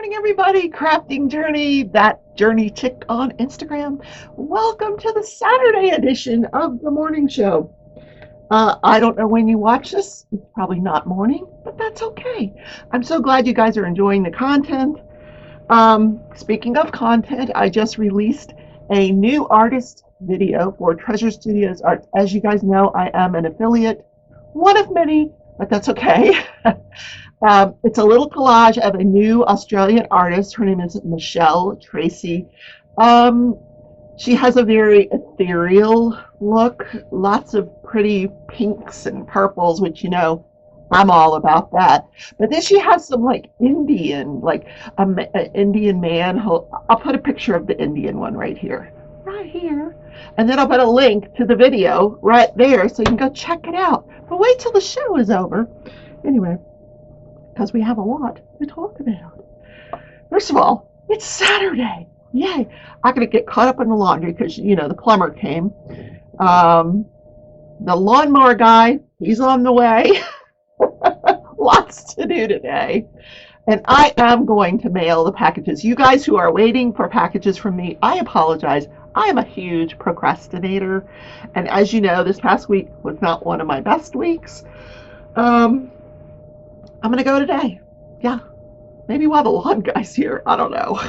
morning, everybody. Crafting Journey, that journey chick on Instagram. Welcome to the Saturday edition of the morning show. I don't know when you watch this. It's probably not morning, but that's okay. I'm so glad you guys are enjoying the content. Speaking of content, I just released a new artist video for Treasure Studios Art. As you guys know, I am an affiliate, one of many, but that's okay. It's a little collage of a new Australian artist. Her name is Michelle Tracy. Um, she has a very ethereal look, lots of pretty pinks and purples, which I'm all about that. But then she has some like Indian, like an Indian man. I'll put a picture of the Indian one right here, and then I'll put a link to the video right there so you can go check it out. But wait till the show is over. Anyway, because we have a lot to talk about. First of all, it's Saturday. Yay. I'm going to get caught up in the laundry because, the plumber came. The lawnmower guy, he's on the way. Lots to do today. And I am going to mail the packages. You guys who are waiting for packages from me, I apologize. I am a huge procrastinator. And as you know, this past week was not one of my best weeks. I'm going to go today. Yeah. Maybe while the lawn guy's here. I don't know.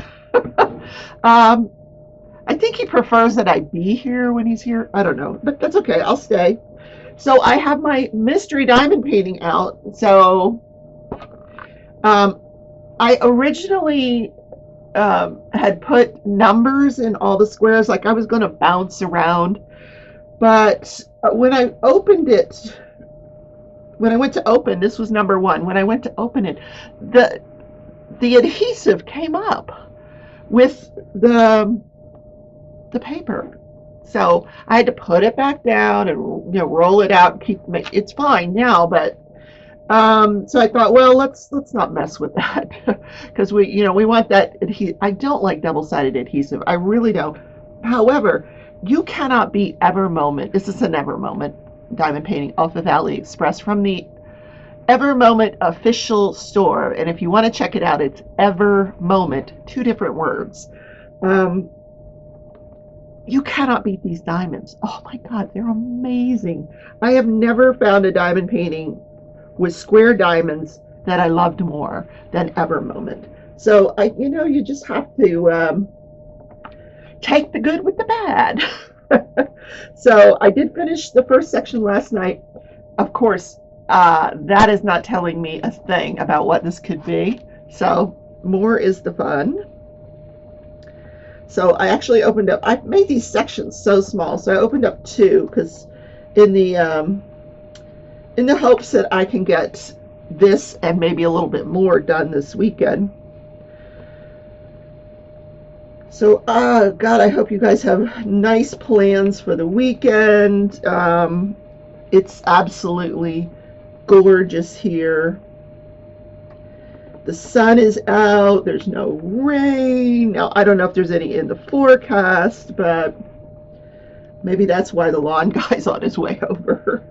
I think he prefers that I be here when he's here. I don't know. But that's okay. I'll stay. So I have my mystery diamond painting out. So I originally had put numbers in all the squares. Like I was going to bounce around. But when I opened it, when I went to open, this was number one. When I went to open it, the adhesive came up with the paper. So I had to put it back down and roll it out and it's fine now, but so I thought, well, let's not mess with that because we want that adhesive. I don't like double-sided adhesive. I really don't. However, you cannot beat Ever Moment. This is an Ever Moment diamond painting off of AliExpress from the Ever Moment official store. And if you want to check it out, it's Ever Moment, two different words. You cannot beat these diamonds. Oh my God, they're amazing. I have never found a diamond painting with square diamonds that I loved more than Ever Moment. So you just have to take the good with the bad. So I did finish the first section last night. Of course, that is not telling me a thing about what this could be. So more is the fun. So I actually opened up, I made these sections so small. So I opened up two because in the hopes that I can get this and maybe a little bit more done this weekend. So, God, I hope you guys have nice plans for the weekend. It's absolutely gorgeous here. The sun is out. There's no rain. Now, I don't know if there's any in the forecast, but maybe that's why the lawn guy's on his way over.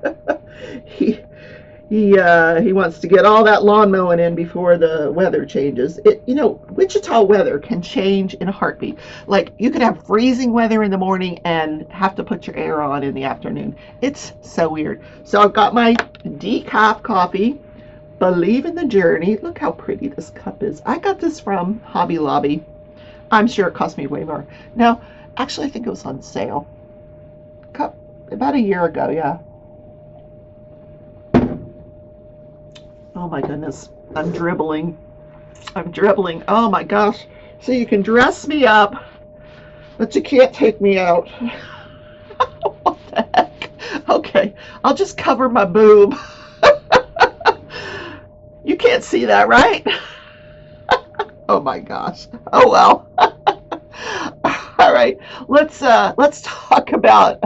He wants to get all that lawn mowing in before the weather changes. Wichita weather can change in a heartbeat. Like you could have freezing weather in the morning and have to put your air on in the afternoon. It's so weird. So I've got my decaf coffee. Believe in the journey. Look how pretty this cup is. I got this from Hobby Lobby. I'm sure it cost me way more. Now, actually, I think it was on sale. Cup about a year ago, yeah. Oh my goodness, I'm dribbling. Oh my gosh. So you can dress me up, but you can't take me out. What the heck? Okay, I'll just cover my boob. You can't see that, right? Oh my gosh. Oh well. All right, let's talk about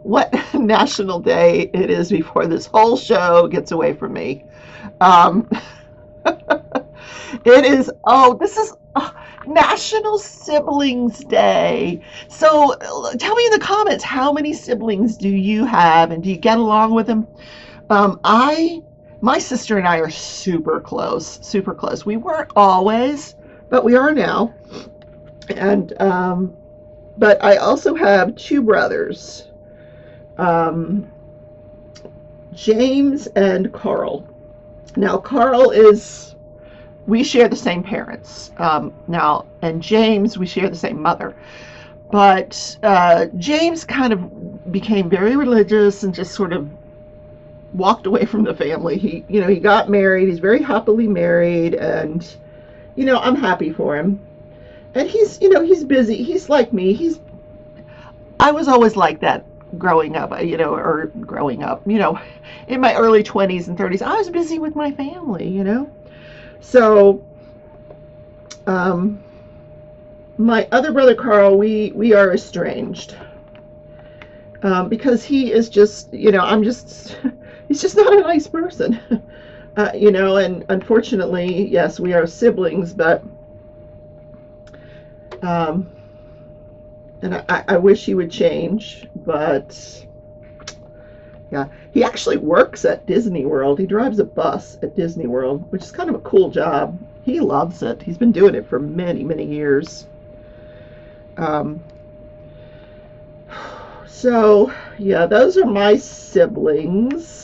what national day it is before this whole show gets away from me. Um, this is National Siblings Day. So tell me in the comments, how many siblings do you have and do you get along with them? My sister and I are super close, super close. We weren't always, but we are now. And but I also have two brothers, um, James and Carl. Now, Carl is, we share the same parents. Now, and James, we share the same mother. But James kind of became very religious and just sort of walked away from the family. He got married. He's very happily married, and I'm happy for him. And he's busy. He's like me. I was always like that growing up, in my early 20s and 30s. I was busy with my family. So, um, my other brother Carl, we are estranged, because he is just, he's just not a nice person. And unfortunately, yes, we are siblings, but um, and I wish he would change, but yeah, he actually works at Disney World. He drives a bus at Disney World, which is kind of a cool job. He loves it. He's been doing it for many, many years. Um, so, yeah, those are my siblings.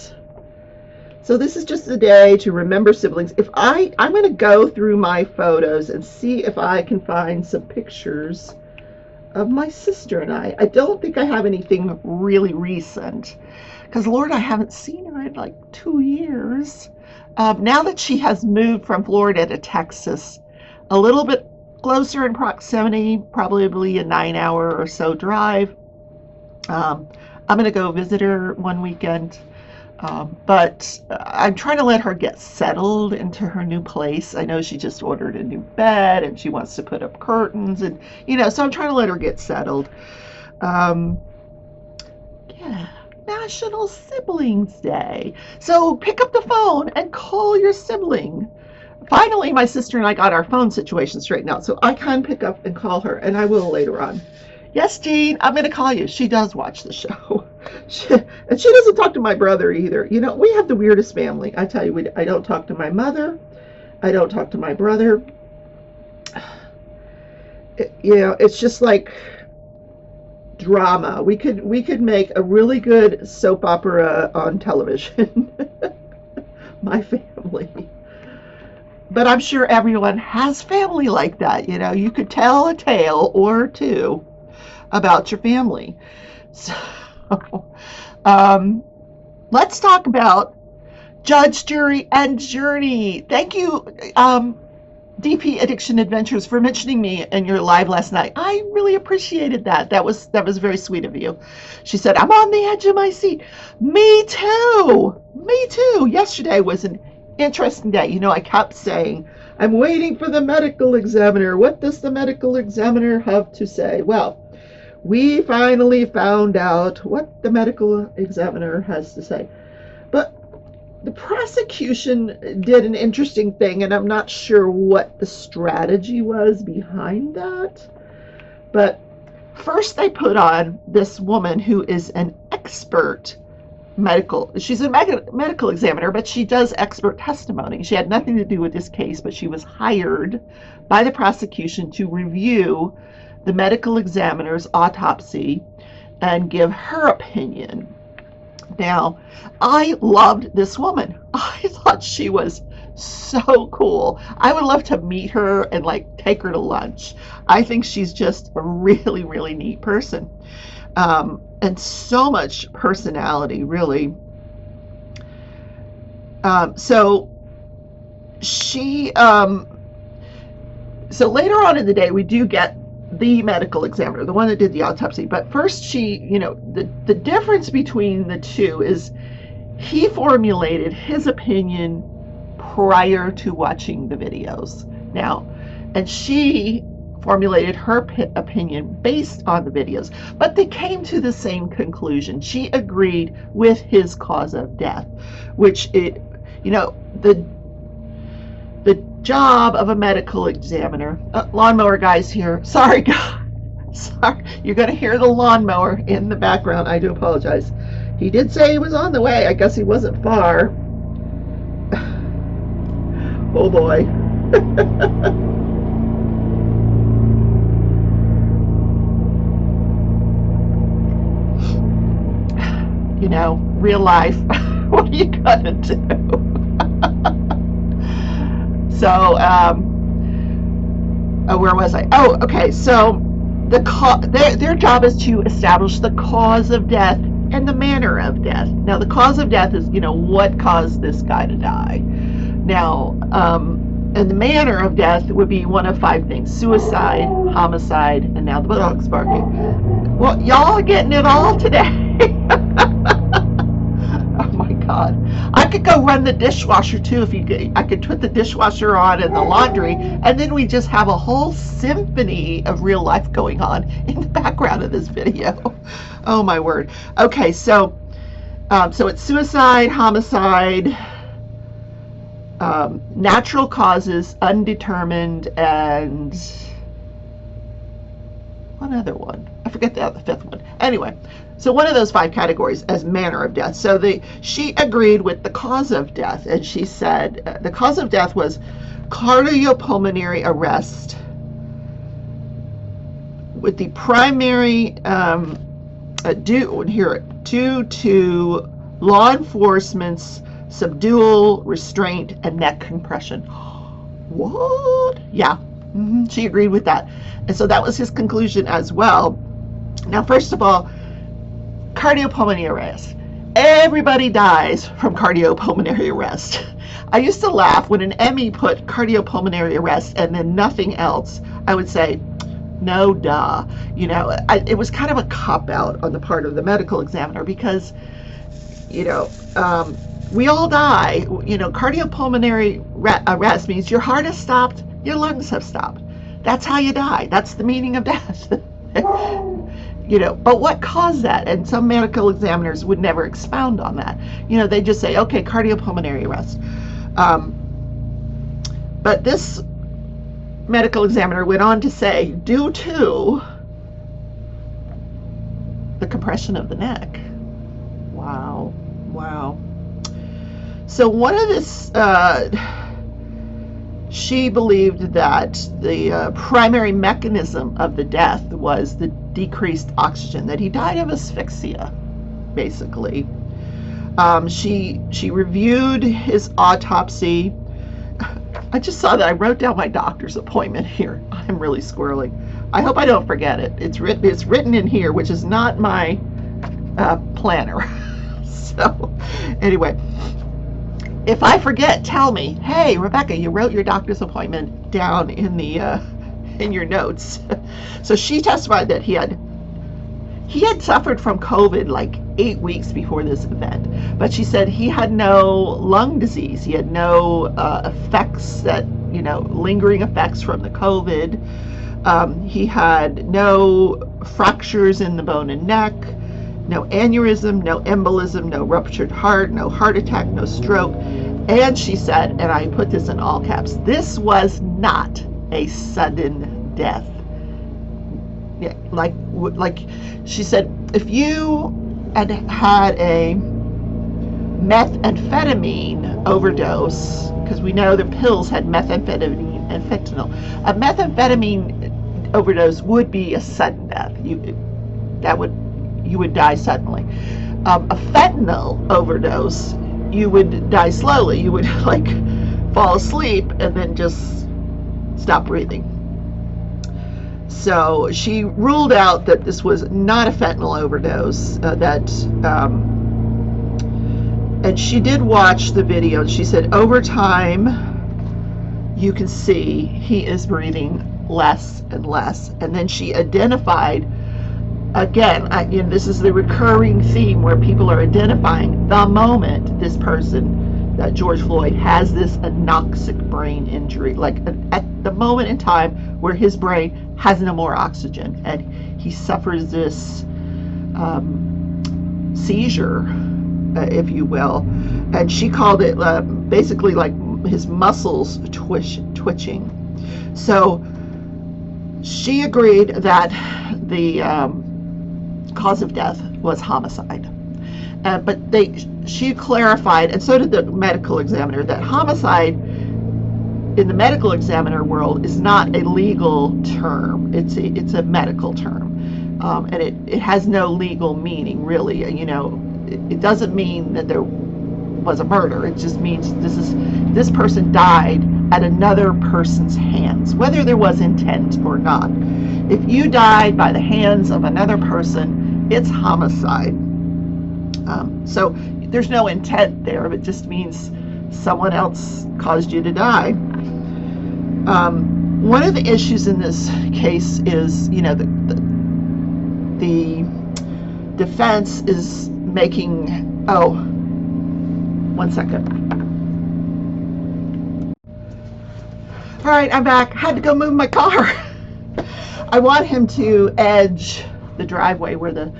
So this is just a day to remember siblings. I'm going to go through my photos and see if I can find some pictures of my sister and I. I don't think I have anything really recent, because Lord, I haven't seen her in like 2 years. Now that she has moved from Florida to Texas, a little bit closer in proximity, probably a 9 hour or so drive. I'm going to go visit her one weekend. But I'm trying to let her get settled into her new place. I know she just ordered a new bed and she wants to put up curtains, and so I'm trying to let her get settled. Um, yeah, National Siblings Day. So pick up the phone and call your sibling. Finally, my sister and I got our phone situation straightened out, so I can pick up and call her, and I will later on. Yes, Jean, I'm going to call you. She does watch the show. And she doesn't talk to my brother either. We have the weirdest family. I tell you, I don't talk to my mother. I don't talk to my brother. It's just like drama. We could make a really good soap opera on television. My family. But I'm sure everyone has family like that. You could tell a tale or two about your family. So, let's talk about Judge, Jury, and Journey. Thank you, DP Addiction Adventures, for mentioning me in your live last night. I really appreciated that. That was very sweet of you. She said, I'm on the edge of my seat. Me too. Me too. Yesterday was an interesting day. I kept saying, I'm waiting for the medical examiner. What does the medical examiner have to say? Well, we finally found out what the medical examiner has to say. But the prosecution did an interesting thing, and I'm not sure what the strategy was behind that. But first they put on this woman who is an expert she's a medical examiner, but she does expert testimony. She had nothing to do with this case, but she was hired by the prosecution to review the medical examiner's autopsy and give her opinion. Now, I loved this woman. I thought she was so cool. I would love to meet her and take her to lunch. I think she's just a really, really neat person. And so much personality, really. So later on in the day, we do get the medical examiner, the one that did the autopsy. But first, the difference between the two is he formulated his opinion prior to watching the videos. Now, and she formulated her opinion based on the videos, but they came to the same conclusion. She agreed with his cause of death, which the job of a medical examiner. Lawnmower guy's here. Sorry, guys. Sorry, you're going to hear the lawnmower in the background. I do apologize. He did say he was on the way. I guess he wasn't far. Oh boy. real life. What are you gonna do? So, where was I? Oh, okay. So, their job is to establish the cause of death and the manner of death. Now, the cause of death is, what caused this guy to die. Now, and the manner of death would be one of 5 things: suicide, homicide, and now the dog's barking. Well, y'all are getting it all today. Oh my God. I could go run the dishwasher too if I could put the dishwasher on and the laundry, and then we just have a whole symphony of real life going on in the background of this video. Oh my word. Okay, so it's suicide, homicide, natural causes, undetermined, and one other one. I forget the 5th one. Anyway, so one of those 5 categories as manner of death. So she agreed with the cause of death, and she said the cause of death was cardiopulmonary arrest, with the primary due to law enforcement's subdual, restraint, and neck compression. What? Yeah, she agreed with that. And so that was his conclusion as well. Now, first of all, cardiopulmonary arrest. Everybody dies from cardiopulmonary arrest. I used to laugh when an Emmy put cardiopulmonary arrest and then nothing else. I would say, no, duh. It was kind of a cop-out on the part of the medical examiner because, we all die. Cardiopulmonary arrest means your heart has stopped, your lungs have stopped. That's how you die. That's the meaning of death. But what caused that? And some medical examiners would never expound on that. They just say, okay, cardiopulmonary arrest. But this medical examiner went on to say, due to the compression of the neck. Wow. So one of this, she believed that the primary mechanism of the death was the decreased oxygen, that he died of asphyxia, basically. She reviewed his autopsy. I just saw that I wrote down my doctor's appointment here. I'm really squirreling. I hope I don't forget it. It's written in here, which is not my planner. So anyway, if I forget, tell me. Hey, Rebecca, you wrote your doctor's appointment down in your notes. So she testified that he had suffered from COVID like 8 weeks before this event, but she said he had no lung disease. He had no effects lingering effects from the COVID. He had no fractures in the bone and neck, no aneurysm, no embolism, no ruptured heart, no heart attack, no stroke. And she said, and I put this in all caps, this was not a sudden death. Yeah, like she said, if you had a methamphetamine overdose, because we know the pills had methamphetamine and fentanyl, a methamphetamine overdose would be a sudden death. You would die suddenly. A fentanyl overdose, you would die slowly. You would fall asleep and then just stop breathing. So she ruled out that this was not a fentanyl overdose. And she did watch the video. She said over time, you can see he is breathing less and less. And then she identified, again, this is the recurring theme where people are identifying the moment this person, that George Floyd, has this anoxic brain injury, at the moment in time where his brain has no more oxygen and he suffers this seizure, if you will. And she called it basically like his muscles twitching. So she agreed that the cause of death was homicide. But she clarified, and so did the medical examiner, that homicide in the medical examiner world is not a legal term. It's a medical term, and it has no legal meaning, really. it doesn't mean that there was a murder. It just means this person died at another person's hands, whether there was intent or not. If you died by the hands of another person, it's homicide. So there's no intent there. It just means someone else caused you to die. One of the issues in this case is, the defense is making. Oh, one second. All right, I'm back. Had to go move my car. I want him to edge the driveway where the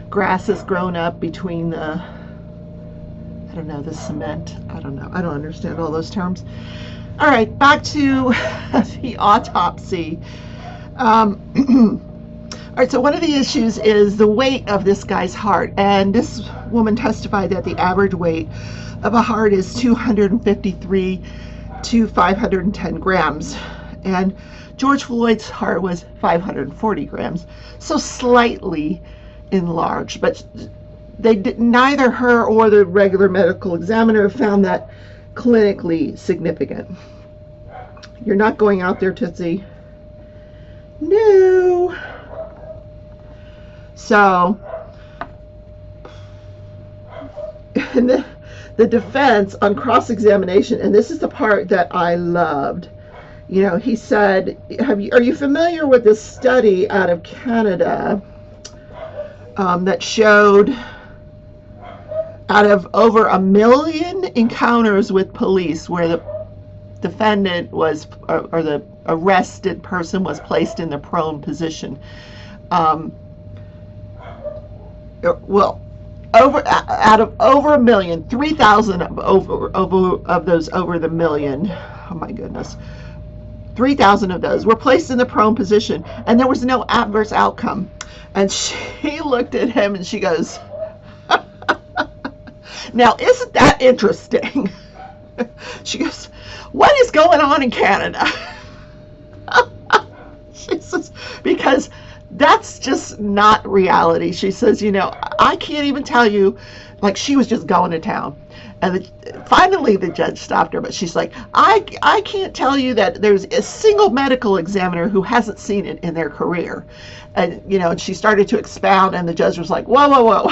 grass has grown up between the, I don't know, the cement. I don't know. I don't understand all those terms. All right, back to the autopsy. All right, so one of the issues is the weight of this guy's heart. And this woman testified that the average weight of a heart is 253 to 510 grams. And George Floyd's heart was 540 grams, so slightly enlarged. But neither her or the regular medical examiner found that clinically significant. You're not going out there, Tootsie? No. So, and the defense on cross-examination, and this is the part that I loved. He said, are you familiar with this study out of Canada that showed out of over 1 million encounters with police where the defendant was, or the arrested person was placed in the prone position? Out of over 1 million, 3,000 of those over the million, oh my goodness, 3,000 of those were placed in the prone position, and there was no adverse outcome. And she looked at him and she goes, now, isn't that interesting? She goes, what is going on in Canada? She says, because that's just not reality. She says, I can't even tell you, like, she was just going to town. And finally the judge stopped her, but she's like, I can't tell you that there's a single medical examiner who hasn't seen it in their career. And, and she started to expound, and the judge was like, whoa, whoa, whoa.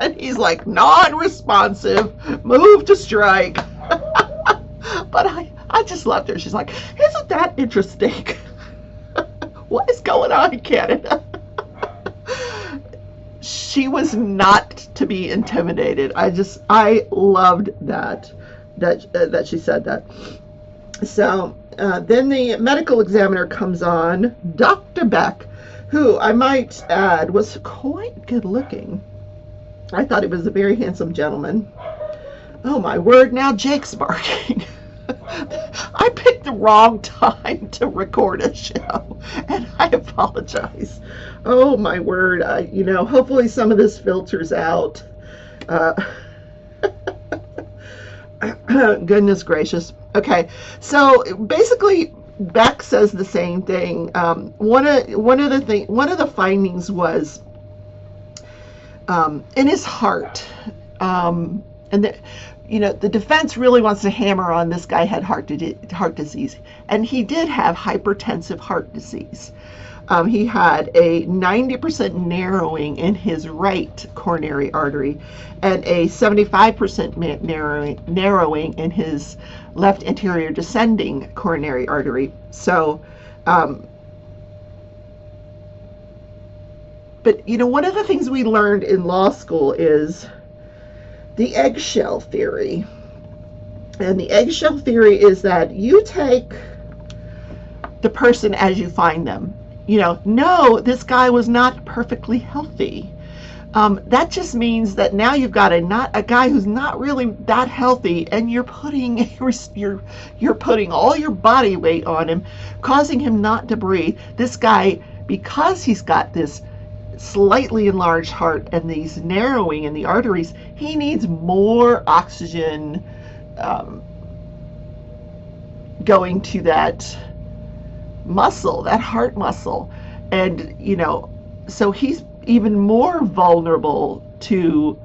And he's like, non-responsive, move to strike. But I just loved her. She's like, isn't that interesting? What is going on in Canada? She was not to be intimidated. I loved that she said that. So then the medical examiner comes on, Dr. Beck, who I might add was quite good looking. I thought he was a very handsome gentleman. Oh my word, now Jake's barking. I picked the wrong time to record a show, and I apologize. Oh my word, hopefully some of this filters out. Goodness gracious. Okay, so basically Beck says the same thing. One of the findings was in his heart, and the defense really wants to hammer on this guy had heart disease, and he did have hypertensive heart disease. He had a 90% narrowing in his right coronary artery and a 75% narrowing in his left anterior descending coronary artery. So, but one of the things we learned in law school is the eggshell theory. And the eggshell theory is that you take the person as you find them. No, this guy was not perfectly healthy. That just means that now you've got a guy who's not really that healthy, and you're putting all your body weight on him, causing him not to breathe. This guy, because he's got this slightly enlarged heart and these narrowing in the arteries, he needs more oxygen going to that muscle, that heart muscle. And so he's even more vulnerable to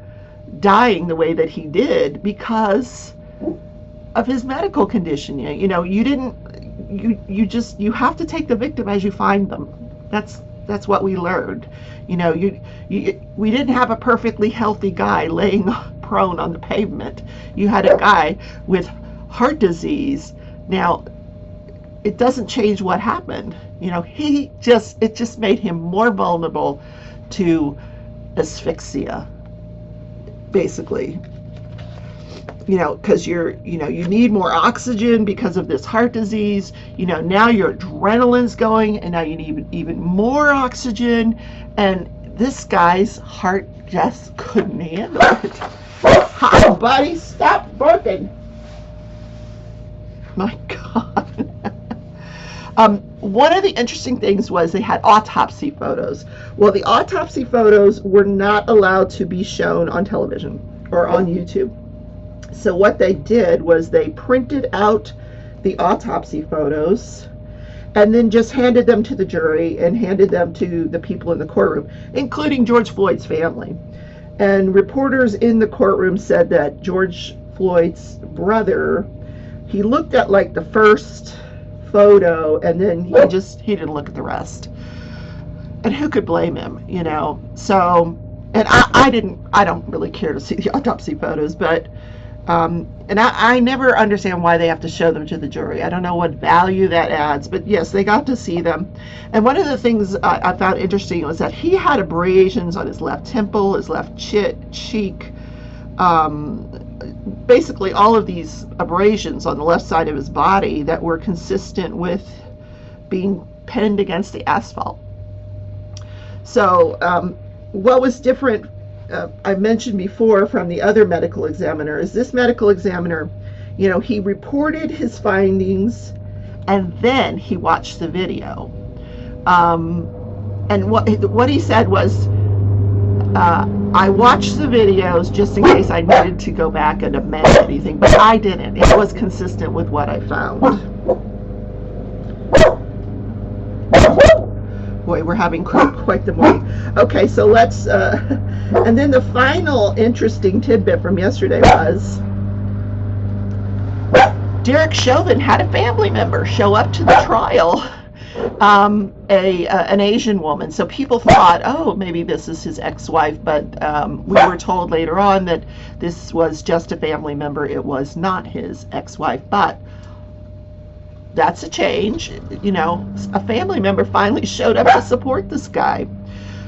dying the way that he did because of his medical condition. You know, you have to take the victim as you find them. That's what we learned. You know, we didn't have a perfectly healthy guy laying prone on the pavement. You had a guy with heart disease. Now, it doesn't change what happened. You know, it just made him more vulnerable to asphyxia, basically. You know, because you need more oxygen because of this heart disease. You know, now your adrenaline's going, and now you need even more oxygen, and this guy's heart just couldn't handle it. Hi, buddy, stop barking. My God. One of the interesting things was they had autopsy photos. Well, the autopsy photos were not allowed to be shown on television or on YouTube. So what they did was they printed out the autopsy photos and then just handed them to the jury and handed them to the people in the courtroom, including George Floyd's family. And reporters in the courtroom said that George Floyd's brother, he looked at like the first photo and then he didn't look at the rest. And who could blame him, you know? So, and I don't really care to see the autopsy photos, but and I never understand why they have to show them to the jury. I don't know what value that adds, but yes, they got to see them. And one of the things I found interesting was that he had abrasions on his left temple, his left cheek, basically all of these abrasions on the left side of his body that were consistent with being pinned against the asphalt. So what was different, I mentioned before, from the other medical examiner, is this medical examiner, you know, he reported his findings and then he watched the video. And what he said was, I watched the videos just in case I needed to go back and amend anything, but I didn't. It was consistent with what I found. Boy, we're having quite the morning. Okay, so let's, and then the final interesting tidbit from yesterday was Derek Chauvin had a family member show up to the trial, an Asian woman. So people thought, oh, maybe this is his ex-wife, but we were told later on that this was just a family member. It was not his ex-wife, but that's a change. You know, a family member finally showed up to support this guy.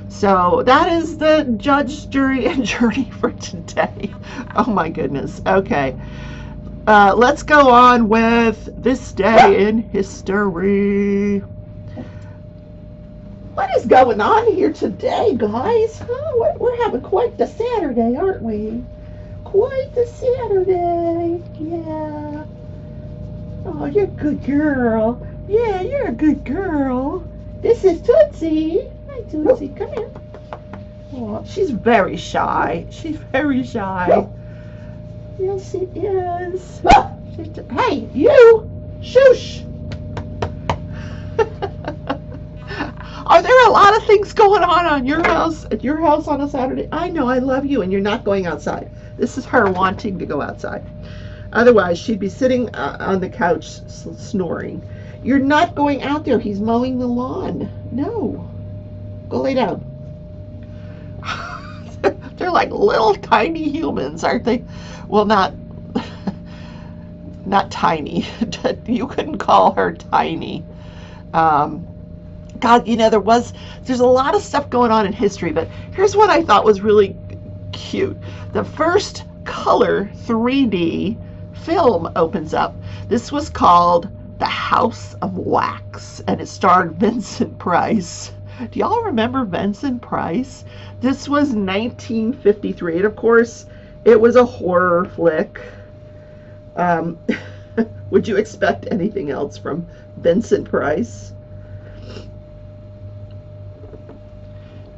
So that is the judge, jury, and jury for today. Oh my goodness. Okay. Let's go on with this day in history. What is going on here today, guys? Oh, we're having quite the Saturday, aren't we? Quite the Saturday. Yeah. Oh, you're a good girl. Yeah, you're a good girl. This is Tootsie. Hi, Tootsie. Come here. Oh, she's very shy. She's very shy. Yes, it is. Hey, you! Shush! Are there a lot of things going on your house, at your house on a Saturday? I know, I love you, and you're not going outside. This is her wanting to go outside. Otherwise, she'd be sitting on the couch snoring. You're not going out there. He's mowing the lawn. No. Go lay down. They're like little tiny humans, aren't they? Well, not tiny. You couldn't call her tiny. God, you know, there's a lot of stuff going on in history, but here's what I thought was really cute. The first color 3D film opens up. This was called The House of Wax, and it starred Vincent Price. Do y'all remember Vincent Price? This was 1953, and of course, it was a horror flick. Would you expect anything else from Vincent Price?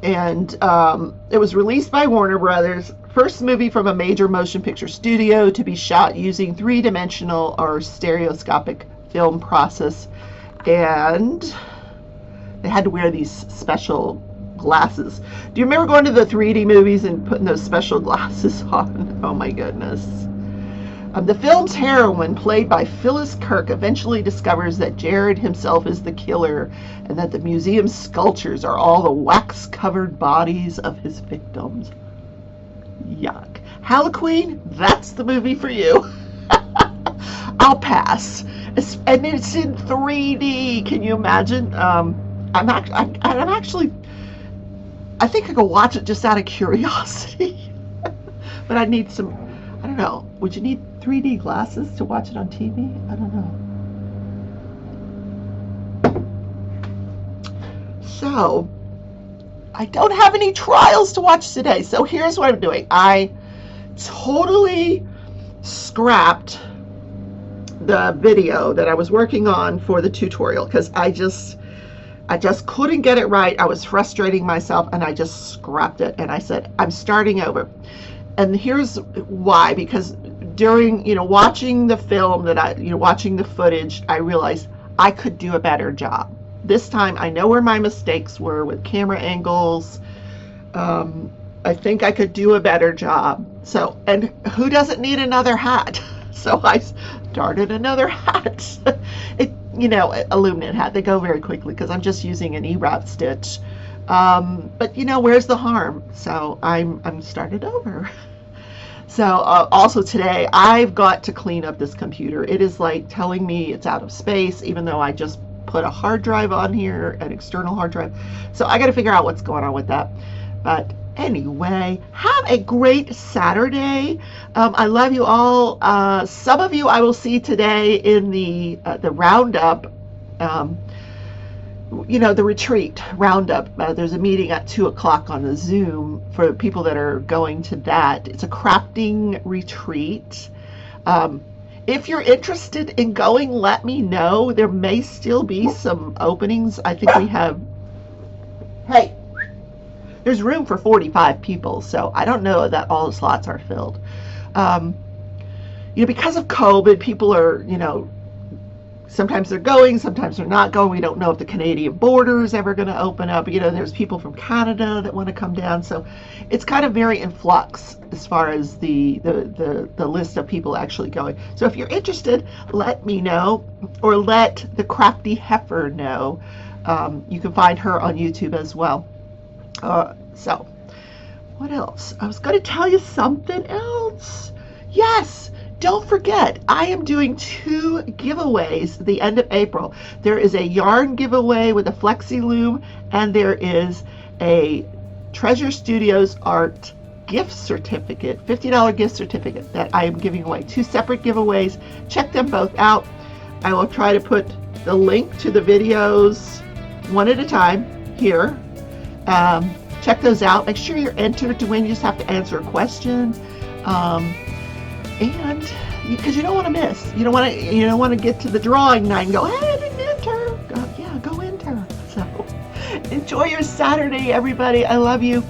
And it was released by Warner Brothers. First movie from a major motion picture studio to be shot using three-dimensional or stereoscopic film process. And they had to wear these special glasses. Do you remember going to the 3D movies and putting those special glasses on? Oh my goodness. The film's heroine, played by Phyllis Kirk, eventually discovers that Jared himself is the killer and that the museum's sculptures are all the wax-covered bodies of his victims. Yuck. Halloween, that's the movie for you. I'll pass. And it's in 3D. Can you imagine? I'm actually, I think I could watch it just out of curiosity. But I need some, I don't know. Would you need 3D glasses to watch it on TV? I don't know. So, I don't have any trials to watch today. So here's what I'm doing. I totally scrapped the video that I was working on for the tutorial because I just couldn't get it right. I was frustrating myself and I just scrapped it and I said, I'm starting over. And here's why, because during, watching the film watching the footage, I realized I could do a better job. This time I know where my mistakes were with camera angles. I think I could do a better job. So, and who doesn't need another hat? So I started another hat. Aluminum hat. They go very quickly because I'm just using an E-wrap stitch. But where's the harm? So I'm started over. So also today I've got to clean up this computer. It is like telling me it's out of space, even though I just put a hard drive on here, an external hard drive. So I got to figure out what's going on with that. But anyway, have a great Saturday. I love you all. Some of you I will see today in the roundup. The retreat roundup. There's a meeting at 2:00 on the Zoom for people that are going to that. It's a crafting retreat. If you're interested in going, let me know. There may still be some openings. I think we have, hey, there's room for 45 people, so I don't know that all the slots are filled. Because of COVID, people are, sometimes they're going, sometimes they're not going. We don't know if the Canadian border is ever going to open up. There's people from Canada that want to come down. So it's kind of very in flux as far as the list of people actually going. So if you're interested, let me know, or let the Crafty Heifer know. You can find her on YouTube as well. So what else? I was going to tell you something else. Yes. Don't forget, I am doing 2 giveaways at the end of April. There is a yarn giveaway with a flexi loom, and there is a Treasure Studios Art gift certificate, $50 gift certificate that I am giving away. 2 separate giveaways. Check them both out. I will try to put the link to the videos one at a time here. Check those out. Make sure you're entered to win. You just have to answer a question. And because you don't want to miss, you don't want to get to the drawing night and go, hey, I didn't enter. Go enter. So enjoy your Saturday, everybody. I love you.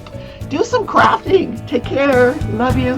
Do some crafting. Take care. Love you.